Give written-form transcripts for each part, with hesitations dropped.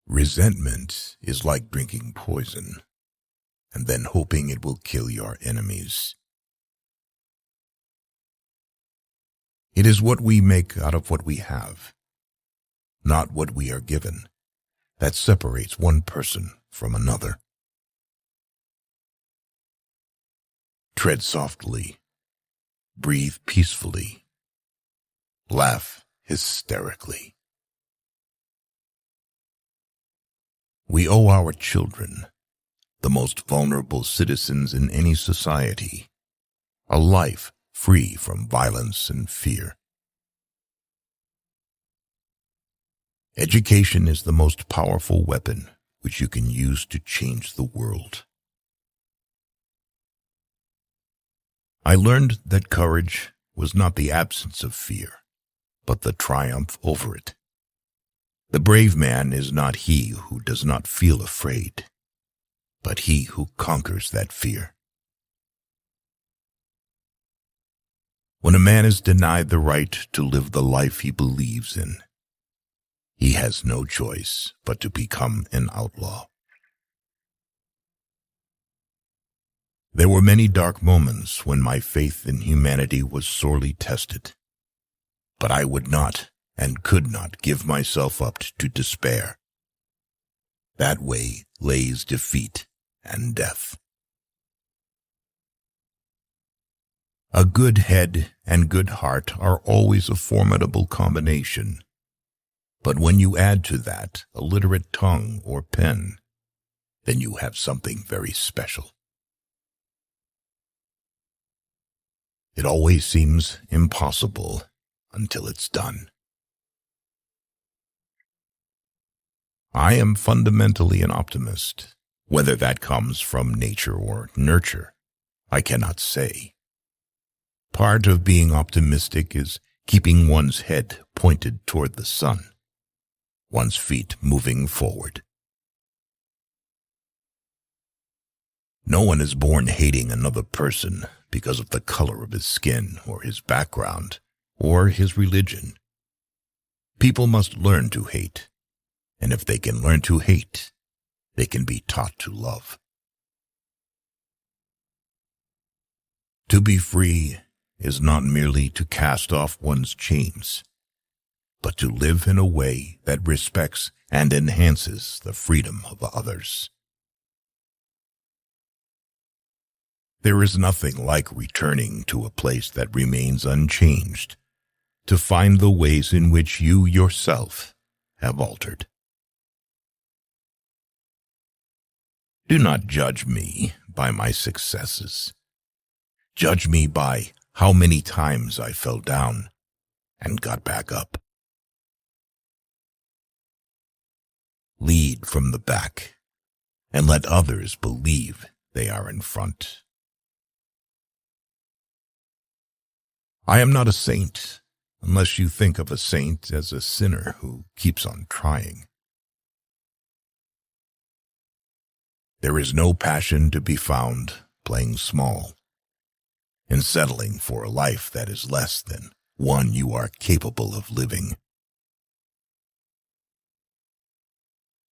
Resentment is like drinking poison and then hoping it will kill your enemies. It is what we make out of what we have, not what we are given, that separates one person from another. Tread softly, breathe peacefully, laugh hysterically. We owe our children, the most vulnerable citizens in any society, a life free from violence and fear. Education is the most powerful weapon which you can use to change the world. I learned that courage was not the absence of fear, but the triumph over it. The brave man is not he who does not feel afraid, but he who conquers that fear. When a man is denied the right to live the life he believes in, he has no choice but to become an outlaw. There were many dark moments when my faith in humanity was sorely tested, but I would not and could not give myself up to despair. That way lays defeat and death. A good head and good heart are always a formidable combination, but when you add to that a literate tongue or pen, then you have something very special. It always seems impossible until it's done. I am fundamentally an optimist. Whether that comes from nature or nurture, I cannot say. Part of being optimistic is keeping one's head pointed toward the sun, one's feet moving forward. No one is born hating another person because of the color of his skin or his background or his religion. People must learn to hate, and if they can learn to hate, they can be taught to love. To be free is not merely to cast off one's chains, but to live in a way that respects and enhances the freedom of others. There is nothing like returning to a place that remains unchanged to find the ways in which you yourself have altered. Do not judge me by my successes. Judge me by how many times I fell down and got back up. Lead from the back and let others believe they are in front. I am not a saint unless you think of a saint as a sinner who keeps on trying. There is no passion to be found playing small and settling for a life that is less than one you are capable of living.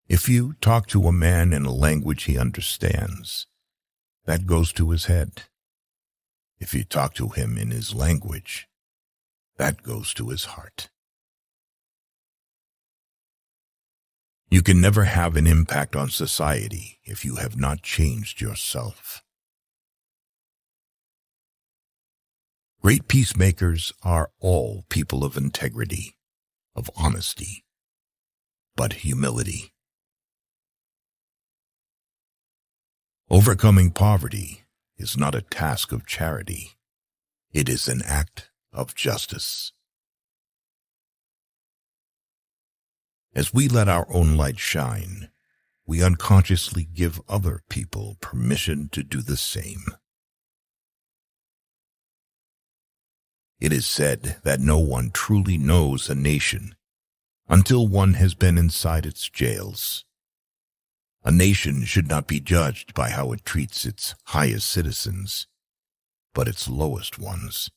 If you talk to a man in a language he understands, that goes to his head. If you talk to him in his language, that goes to his heart. You can never have an impact on society if you have not changed yourself. Great peacemakers are all people of integrity, of honesty, but humility. Overcoming poverty is not a task of charity. It is an act of justice. As we let our own light shine, we unconsciously give other people permission to do the same. It is said that no one truly knows a nation until one has been inside its jails. A nation should not be judged by how it treats its highest citizens, but its lowest ones.